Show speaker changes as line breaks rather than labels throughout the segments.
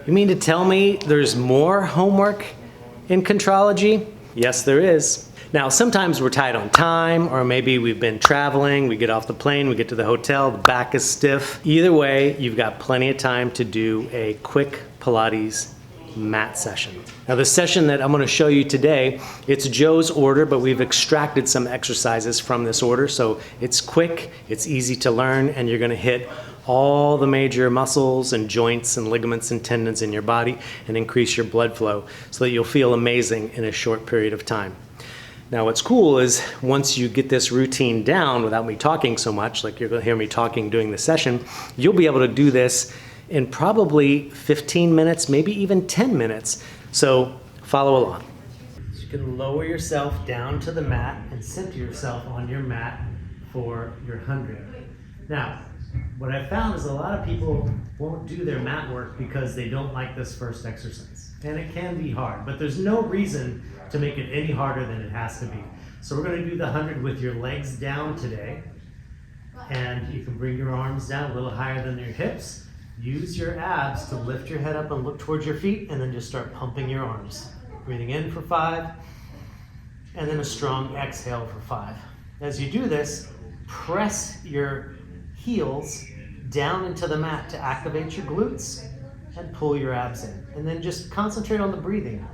You mean to tell me there's more homework in contrology? Yes, there is. Now, sometimes we're tight on time, or maybe we've been traveling, we get off the plane, we get to the hotel, the back is stiff. Either way, you've got plenty of time to do a quick Pilates mat session. Now, the session that I'm going to show you today, it's Joe's order, but we've extracted some exercises from this order, so it's quick, it's easy to learn, and you're going to hit all the major muscles and joints and ligaments and tendons in your body and increase your blood flow so that you'll feel amazing in a short period of time. Now, what's cool is once you get this routine down without me talking so much, like you're going to hear me talking during the session, you'll be able to do this in probably 15 minutes, maybe even 10 minutes. So follow along. So you can lower yourself down to the mat and center yourself on your mat for your 100. Now, what I've found is a lot of people won't do their mat work because they don't like this first exercise. And it can be hard, but there's no reason to make it any harder than it has to be. So we're going to do the 100 with your legs down today. And you can bring your arms down a little higher than your hips. Use your abs to lift your head up and look towards your feet, and then just start pumping your arms. Breathing in for 5, and then a strong exhale for 5. As you do this, press your heels down into the mat to activate your glutes and pull your abs in. And then just concentrate on the breathing.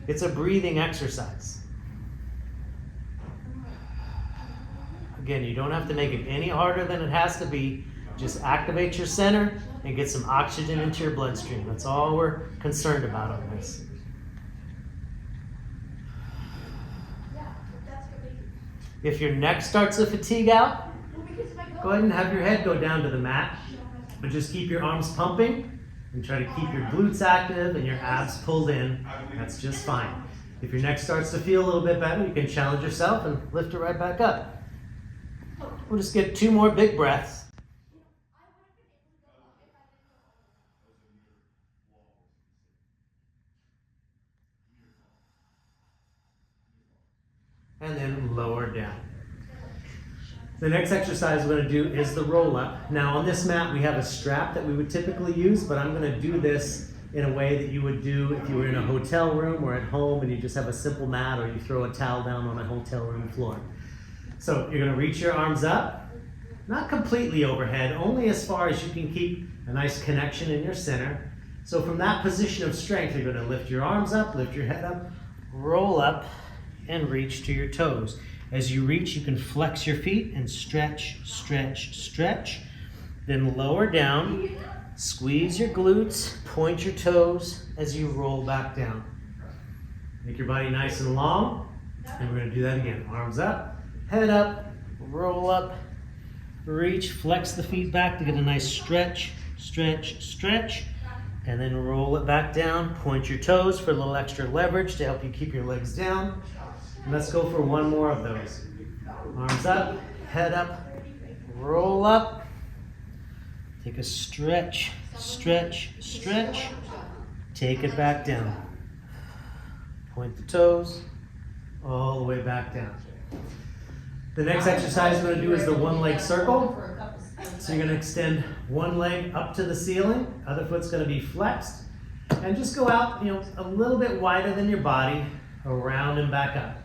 It's a breathing exercise. Again, you don't have to make it any harder than it has to be. Just activate your center and get some oxygen into your bloodstream. That's all we're concerned about on this. If your neck starts to fatigue out, go ahead and have your head go down to the mat, but just keep your arms pumping and try to keep your glutes active and your abs pulled in. That's just fine. If your neck starts to feel a little bit better, you can challenge yourself and lift it right back up. We'll just get 2 more big breaths. And then lower down. The next exercise we're going to do is the roll up. Now on this mat we have a strap that we would typically use, but I'm going to do this in a way that you would do if you were in a hotel room or at home and you just have a simple mat, or you throw a towel down on a hotel room floor. So you're going to reach your arms up, not completely overhead, only as far as you can keep a nice connection in your center. So from that position of strength, you're going to lift your arms up, lift your head up, roll up, and reach to your toes. As you reach, you can flex your feet and stretch, stretch, stretch. Then lower down, squeeze your glutes, point your toes as you roll back down. Make your body nice and long, and we're going to do that again. Arms up, head up, roll up, reach, flex the feet back to get a nice stretch, stretch, stretch, and then roll it back down. Point your toes for a little extra leverage to help you keep your legs down. And let's go for 1 more of those. Arms up, head up, roll up. Take a stretch, stretch, stretch. Take it back down. Point the toes all the way back down. The next exercise we're going to do is the 1-leg circle. So you're going to extend 1 leg up to the ceiling, other foot's going to be flexed, and just go out, a little bit wider than your body, around and back up.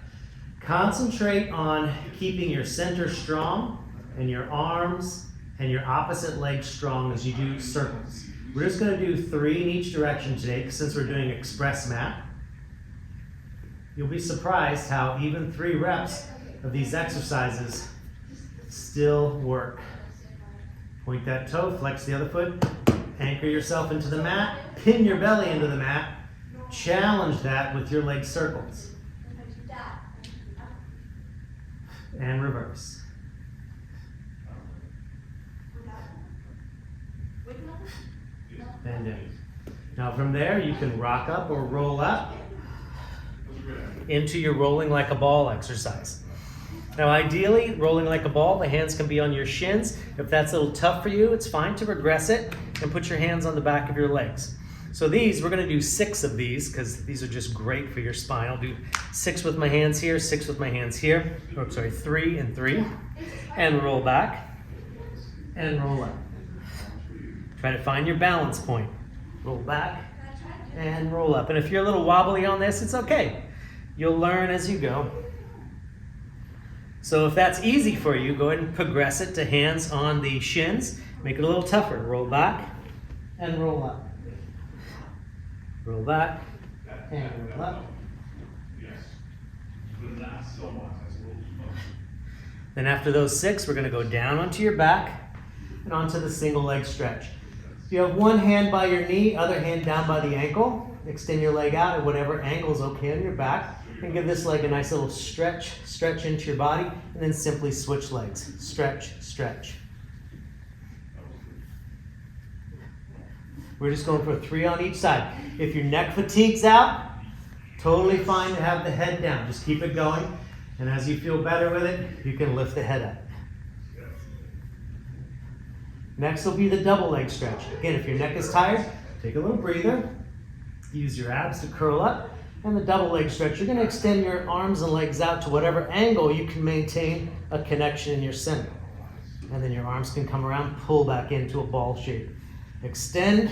Concentrate on keeping your center strong and your arms and your opposite leg strong as you do circles. We're just going to do 3 in each direction today since we're doing express mat. You'll be surprised how even 3 reps of these exercises still work. Point that toe, flex the other foot, anchor yourself into the mat, pin your belly into the mat, challenge that with your leg circles. And reverse. And in. Now from there you can rock up or roll up into your rolling like a ball exercise. Now ideally, rolling like a ball, the hands can be on your shins. If that's a little tough for you, it's fine to regress it and put your hands on the back of your legs. So we're going to do 6 of these because these are just great for your spine. I'll do 6 with my hands here, 6 with my hands here. 3 and 3. And roll back and roll up. Try to find your balance point. Roll back and roll up. And if you're a little wobbly on this, it's okay. You'll learn as you go. So if that's easy for you, go ahead and progress it to hands on the shins. Make it a little tougher. Roll back and roll up. Roll back and roll up. Then after those 6, we're going to go down onto your back and onto the single leg stretch. If you have one hand by your knee, other hand down by the ankle, extend your leg out at whatever angle is okay on your back, and give this leg a nice little stretch into your body, and then simply switch legs. Stretch, stretch. We're just going for 3 on each side. If your neck fatigue's out, totally fine to have the head down. Just keep it going, and as you feel better with it, you can lift the head up. Next will be the double leg stretch. Again, if your neck is tired, take a little breather. Use your abs to curl up. And the double leg stretch, you're going to extend your arms and legs out to whatever angle you can maintain a connection in your center. And then your arms can come around, pull back into a ball shape. Extend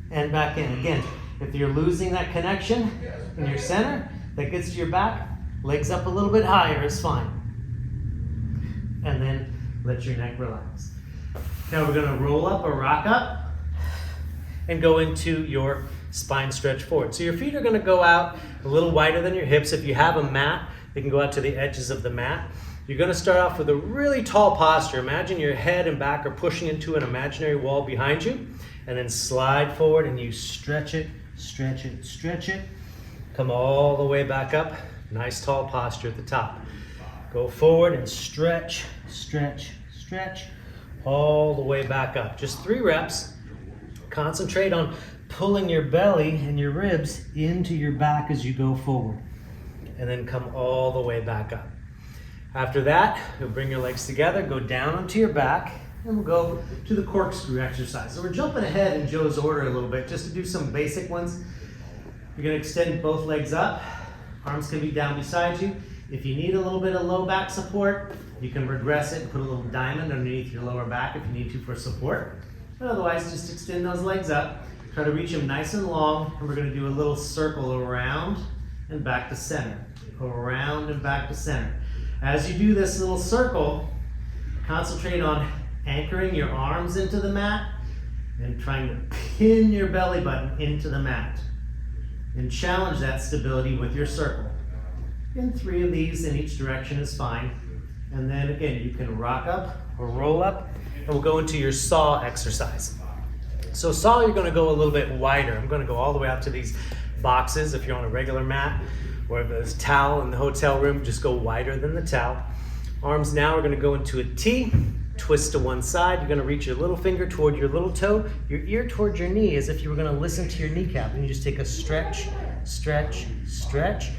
and back in. Again, if you're losing that connection in your center, that gets to your back, legs up a little bit higher is fine. And then let your neck relax. Now we're going to roll up or rock up and go into your spine stretch forward. So your feet are going to go out a little wider than your hips. If you have a mat, they can go out to the edges of the mat. You're going to start off with a really tall posture. Imagine your head and back are pushing into an imaginary wall behind you, and then slide forward and you stretch it, stretch it, stretch it. Come all the way back up. Nice tall posture at the top. Go forward and stretch, stretch, stretch, all the way back up. Just 3 reps. Concentrate on pulling your belly and your ribs into your back as you go forward. And then come all the way back up. After that, you'll bring your legs together, go down onto your back, and we'll go to the corkscrew exercise. So we're jumping ahead in Joe's order a little bit, just to do some basic ones. You're going to extend both legs up. Arms can be down beside you. If you need a little bit of low back support, you can regress it and put a little diamond underneath your lower back if you need to for support. But otherwise, just extend those legs up. Try to reach them nice and long, and we're going to do a little circle around and back to center. Around and back to center. As you do this little circle, concentrate on anchoring your arms into the mat and trying to pin your belly button into the mat. And challenge that stability with your circle. And 3 of these in each direction is fine. And then again, you can rock up or roll up, and we'll go into your saw exercise. So saw, you're going to go a little bit wider. I'm going to go all the way out to these boxes if you're on a regular mat, or if there's a towel in the hotel room, just go wider than the towel. Arms now are going to go into a T, twist to one side. You're going to reach your little finger toward your little toe, your ear toward your knee, as if you were going to listen to your kneecap. And you just take a stretch, stretch, stretch.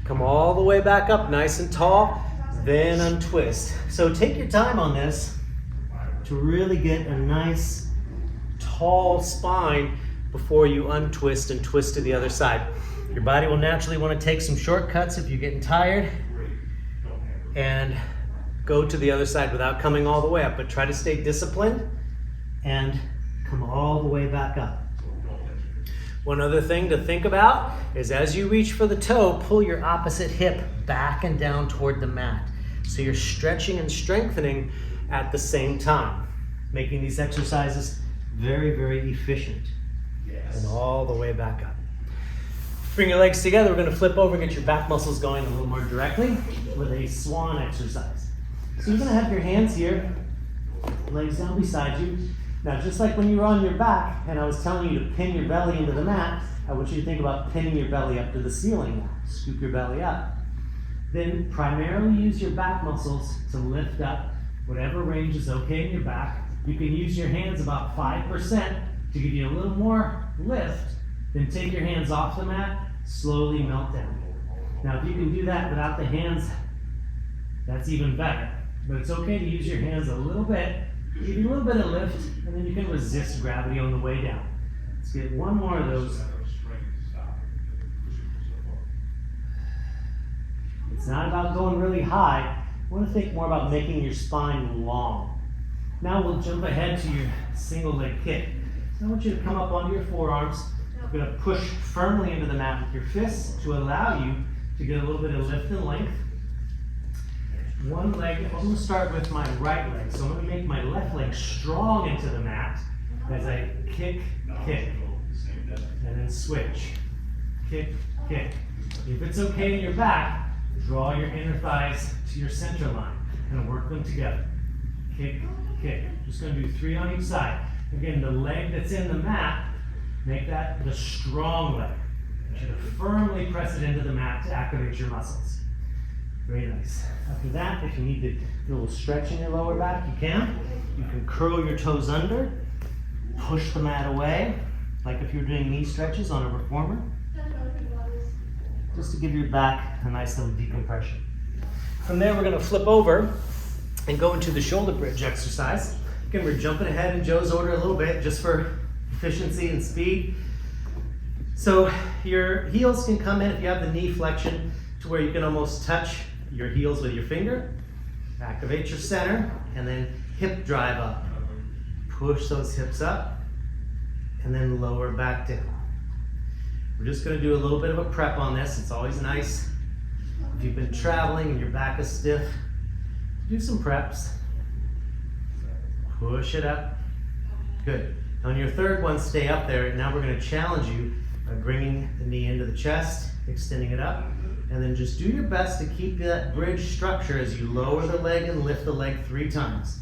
Come all the way back up, nice and tall, then untwist. So take your time on this to really get a nice, tall spine before you untwist and twist to the other side. Your body will naturally want to take some shortcuts if you're getting tired and go to the other side without coming all the way up, but try to stay disciplined and come all the way back up. One other thing to think about is as you reach for the toe, pull your opposite hip back and down toward the mat. So you're stretching and strengthening at the same time, making these exercises very, very efficient. And all the way back up. Bring your legs together. We're going to flip over and get your back muscles going a little more directly with a swan exercise. So you're going to have your hands here, legs down beside you. Now, just like when you were on your back and I was telling you to pin your belly into the mat, I want you to think about pinning your belly up to the ceiling now. Scoop your belly up. Then primarily use your back muscles to lift up whatever range is okay in your back. You can use your hands about 5% to give you a little more lift. Then take your hands off the mat, slowly melt down. Now, if you can do that without the hands, that's even better. But it's okay to use your hands a little bit, give you a little bit of lift, and then you can resist gravity on the way down. Let's get one more of those. It's not about going really high. I want to think more about making your spine long. Now we'll jump ahead to your single leg kick. So I want you to come up onto your forearms. You're going to push firmly into the mat with your fists to allow you to get a little bit of lift and length. One leg, I'm going to start with my right leg. So I'm going to make my left leg strong into the mat as I kick, kick, and then switch. Kick, kick. If it's okay in your back, draw your inner thighs to your center line and work them together. Kick, kick. Just going to do 3 on each side. Again, the leg that's in the mat, make that the strong leg. You should firmly press it into the mat to activate your muscles. Very nice. After that, if you need to do a little stretch in your lower back, you can. You can curl your toes under, push the mat away, like if you're doing knee stretches on a reformer, just to give your back a nice little decompression. From there, we're going to flip over and go into the shoulder bridge exercise. Again, we're jumping ahead in Joe's order a little bit just for efficiency and speed. So your heels can come in if you have the knee flexion to where you can almost touch your heels with your finger. Activate your center and then hip drive up. Push those hips up and then lower back down. We're just going to do a little bit of a prep on this. It's always nice if you've been traveling and your back is stiff. Do some preps. Push it up. Good. On your third one, stay up there. Now we're going to challenge you by bringing the knee into the chest, extending it up, and then just do your best to keep that bridge structure as you lower the leg and lift the leg 3 times.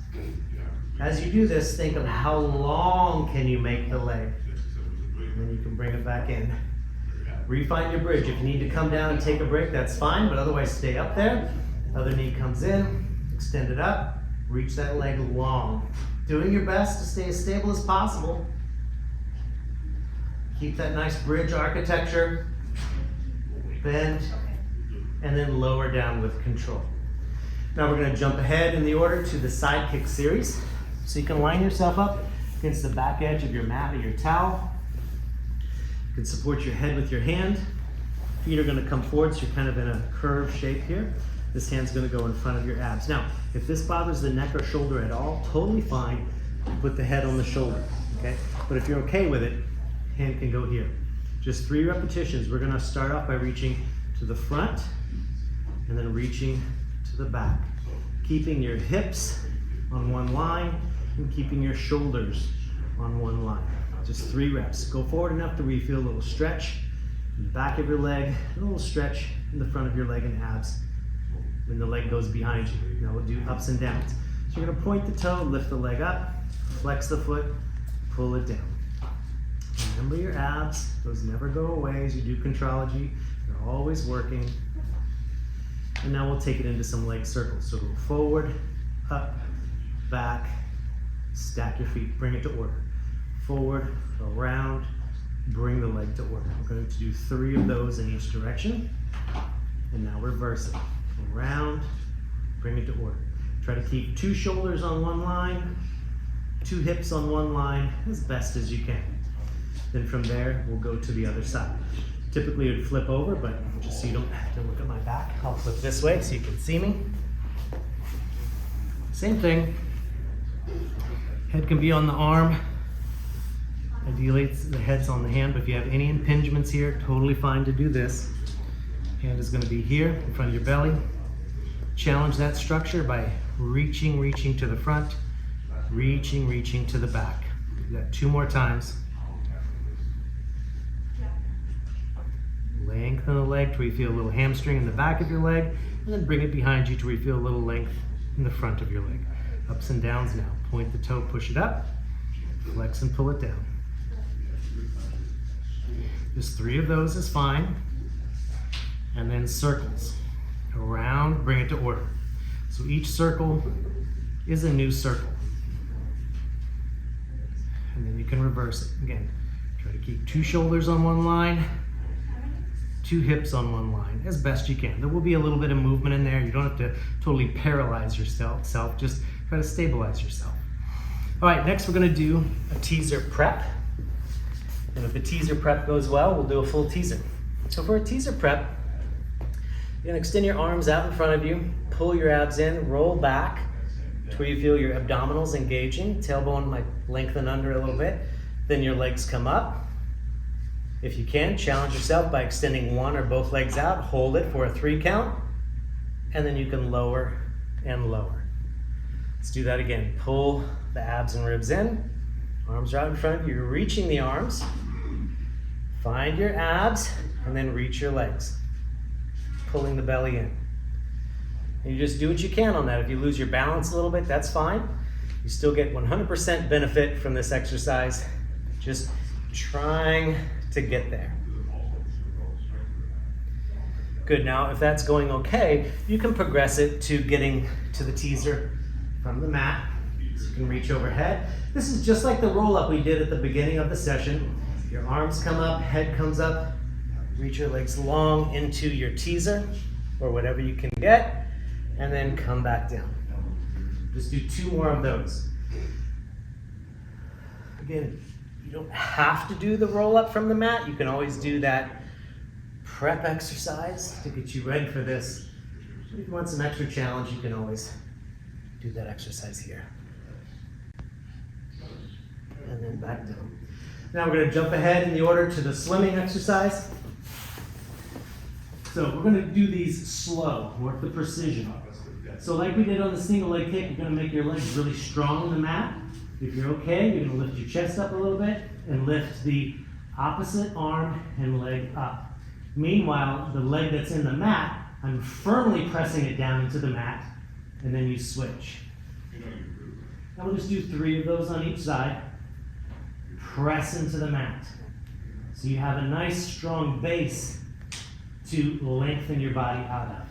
As you do this, think of how long can you make the leg, and then you can bring it back in. Refine your bridge. If you need to come down and take a break, that's fine, but otherwise stay up there. Other knee comes in, extend it up, reach that leg long. Doing your best to stay as stable as possible. Keep that nice bridge architecture. Bend, and then lower down with control. Now we're going to jump ahead in the order to the side kick series. So you can line yourself up against the back edge of your mat or your towel. You can support your head with your hand. Feet are going to come forward, so you're kind of in a curved shape here. This hand's going to go in front of your abs. Now, if this bothers the neck or shoulder at all, totally fine. Put the head on the shoulder, okay? But if you're okay with it, hand can go here. Just 3 repetitions. We're going to start off by reaching to the front and then reaching to the back. Keeping your hips on one line and keeping your shoulders on one line. Just 3 reps. Go forward enough to where you feel a little stretch in the back of your leg, and a little stretch in the front of your leg and abs when the leg goes behind you. Now we'll do ups and downs. So you're going to point the toe, lift the leg up, flex the foot, pull it down. Remember your abs, those never go away as you do contrology. They're always working. And now we'll take it into some leg circles. So go forward, up, back, stack your feet, bring it to order. Forward, around, bring the leg to order. We're going to do 3 of those in each direction. And now reverse it. Around, bring it to order. Try to keep 2 shoulders on one line, 2 hips on one line as best as you can. Then from there, we'll go to the other side. Typically it would flip over, but just so you don't have to look at my back, I'll flip this way so you can see me. Same thing. Head can be on the arm. Ideally, the head's on the hand, but if you have any impingements here, totally fine to do this. Hand is going to be here in front of your belly. Challenge that structure by reaching to the front, reaching to the back. Do that 2 more times. Lengthen the leg to where you feel a little hamstring in the back of your leg, and then bring it behind you to where you feel a little length in the front of your leg. Ups and downs now. Point the toe, push it up, flex and pull it down. Just 3 of those is fine. And then circles. Around, bring it to order. So each circle is a new circle. And then you can reverse it. Again, try to keep 2 shoulders on one line, 2 hips on one line, as best you can. There will be a little bit of movement in there. You don't have to totally paralyze yourself. Just try to stabilize yourself. All right, next we're gonna do a teaser prep. And if the teaser prep goes well, we'll do a full teaser. So for a teaser prep, you're gonna extend your arms out in front of you, pull your abs in, roll back, to where you feel your abdominals engaging, tailbone might lengthen under a little bit, then your legs come up. If you can, challenge yourself by extending one or both legs out, hold it for a 3 count, and then you can lower and lower. Let's do that again. Pull the abs and ribs in, arms are out in front, you're reaching the arms, find your abs, and then reach your legs, pulling the belly in. And you just do what you can on that. If you lose your balance a little bit, that's fine. You still get 100% benefit from this exercise, just trying to get there. Good, now if that's going okay, you can progress it to getting to the teaser from the mat. So you can reach overhead. This is just like the roll-up we did at the beginning of the session. Your arms come up, head comes up, reach your legs long into your teaser, or whatever you can get, and then come back down. Just do 2 more of those. Again, you don't have to do the roll-up from the mat. You can always do that prep exercise to get you ready for this. If you want some extra challenge, you can always do that exercise here. And then back down. Now we're going to jump ahead in the order to the swimming exercise. So we're going to do these slow, work the precision. So like we did on the single leg kick, you're going to make your legs really strong on the mat. If you're okay, you're going to lift your chest up a little bit and lift the opposite arm and leg up. Meanwhile, the leg that's in the mat, I'm firmly pressing it down into the mat, and then you switch. Now we'll just do 3 of those on each side. Press into the mat. So you have a nice strong base to lengthen your body out of.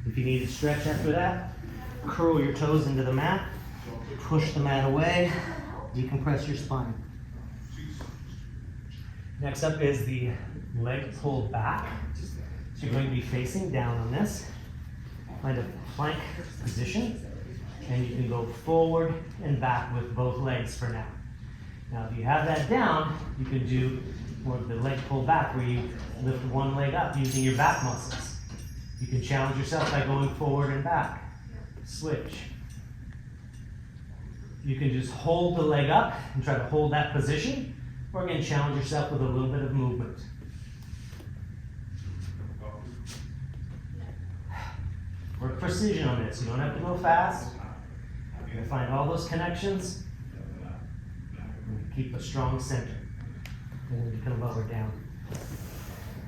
If you need to stretch after that, curl your toes into the mat, push the mat away, decompress your spine. Next up is the leg pull back. So you're going to be facing down on this. Find a plank position, and you can go forward and back with both legs for now. Now if you have that down, you can do more of the leg pull back where you lift one leg up using your back muscles. You can challenge yourself by going forward and back. Switch. You can just hold the leg up and try to hold that position, or again, challenge yourself with a little bit of movement. Work precision on this. You don't have to go fast. You're going to find all those connections. And keep a strong center. And then you can lower down.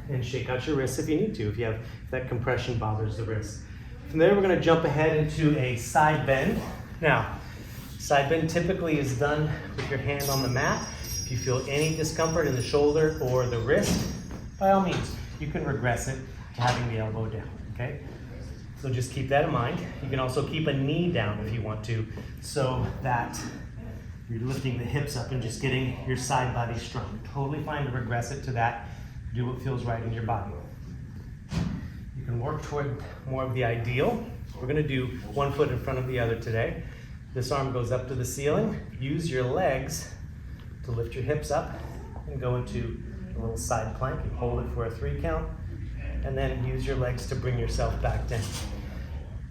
And shake out your wrists if you need to, if that compression bothers the wrist. From there, we're going to jump ahead into a side bend. Now, side bend typically is done with your hand on the mat. If you feel any discomfort in the shoulder or the wrist, by all means, you can regress it to having the elbow down, okay? So just keep that in mind. You can also keep a knee down if you want to, so that you're lifting the hips up and just getting your side body strong. Totally fine to regress it to that. Do what feels right in your body. You can work toward more of the ideal. We're going to do one foot in front of the other today. This arm goes up to the ceiling. Use your legs to lift your hips up and go into a little side plank and hold it for a 3 count. And then use your legs to bring yourself back down.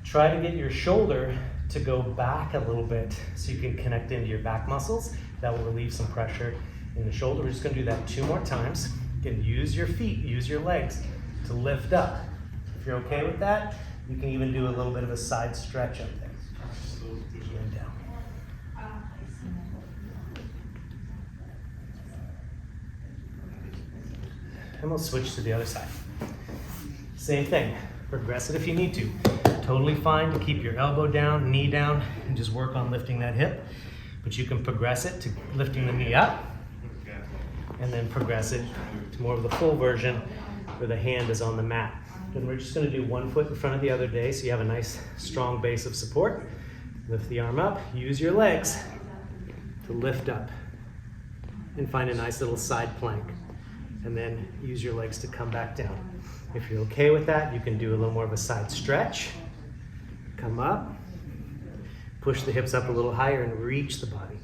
Try to get your shoulder to go back a little bit so you can connect into your back muscles. That will relieve some pressure in the shoulder. We're just going to do that 2 more times. Again, use your feet, use your legs to lift up. If you're okay with that, you can even do a little bit of a side stretch up there. And down. And we'll switch to the other side. Same thing, progress it if you need to. Totally fine to keep your elbow down, knee down, and just work on lifting that hip. But you can progress it to lifting the knee up, and then progress it to more of the full version where the hand is on the mat. And we're just going to do 1 foot in front of the other day so you have a nice strong base of support. Lift the arm up, use your legs to lift up, and find a nice little side plank. And then use your legs to come back down. If you're okay with that, you can do a little more of a side stretch. Come up, push the hips up a little higher and reach the body.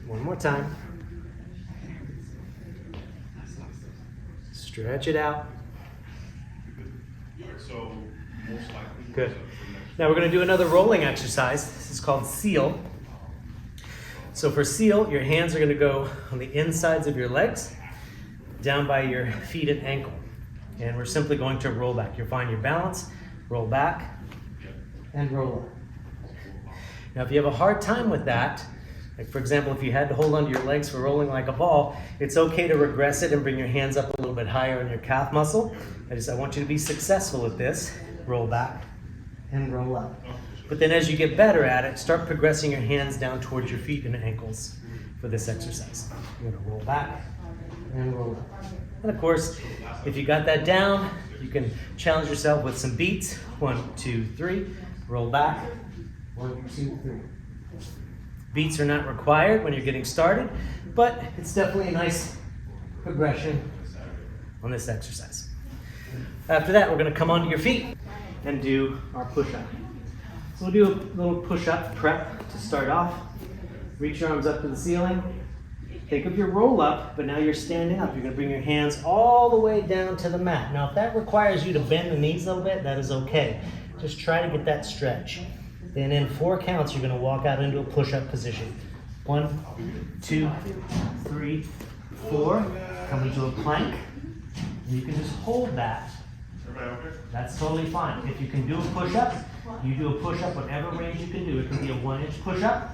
One more time. Stretch it out.
So most likely.
Good. Now we're going to do another rolling exercise. This is called seal. So for seal, your hands are going to go on the insides of your legs, down by your feet and ankle. And we're simply going to roll back. You'll find your balance, roll back, and roll up. Now if you have a hard time with that, like for example, if you had to hold onto your legs for rolling like a ball, it's okay to regress it and bring your hands up a little bit higher on your calf muscle. I want you to be successful at this. Roll back and roll up. But then as you get better at it, start progressing your hands down towards your feet and ankles for this exercise. You're gonna roll back and roll up. And of course, if you got that down, you can challenge yourself with some beats. 1, 2, 3. Roll back. 1, 2, 3. Beats are not required when you're getting started, but it's definitely a nice progression on this exercise. After that, we're going to come onto your feet and do our push-up. So we'll do a little push-up prep to start off. Reach your arms up to the ceiling. Think of your roll-up, but now you're standing up. You're going to bring your hands all the way down to the mat. Now, if that requires you to bend the knees a little bit, that is okay. Just try to get that stretch. Then in 4 counts, you're going to walk out into a push-up position. 1, 2, 3, 4. Come into a plank. And you can just hold that. That's totally fine. If you can do a push-up, you do a push-up whatever range you can do. It can be a 1-inch push-up.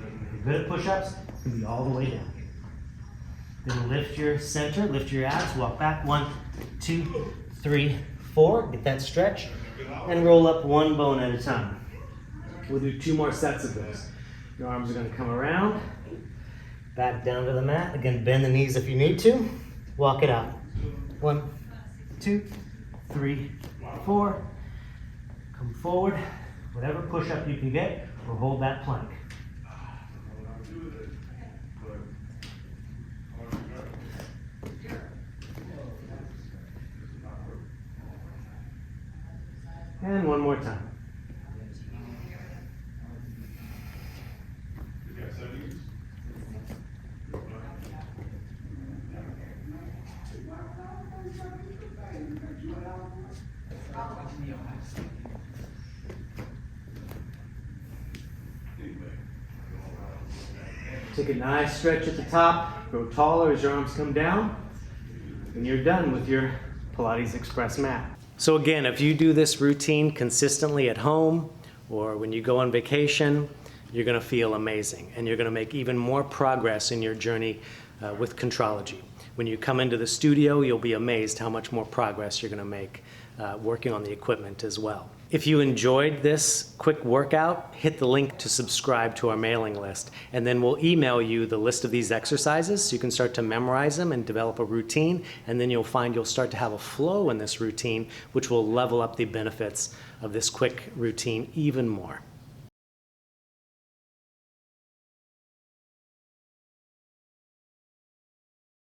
If you're good at push-ups, it can be all the way down. Then lift your center, lift your abs, walk back. 1, 2, 3, 4. Get that stretch. And roll up 1 bone at a time. We'll do 2 more sets of this. Your arms are going to come around, back down to the mat. Again, bend the knees if you need to. Walk it out. 1, 2, 3, 4. Come forward. Whatever push-up you can get, or hold that plank. And 1 more time. Take a nice stretch at the top, grow taller as your arms come down, and you're done with your Pilates Express mat. So again, if you do this routine consistently at home or when you go on vacation, you're going to feel amazing, and you're going to make even more progress in your journey with Contrology. When you come into the studio, you'll be amazed how much more progress you're going to make working on the equipment as well. If you enjoyed this quick workout, hit the link to subscribe to our mailing list, and then we'll email you the list of these exercises so you can start to memorize them and develop a routine, and then you'll find you'll start to have a flow in this routine, which will level up the benefits of this quick routine even more.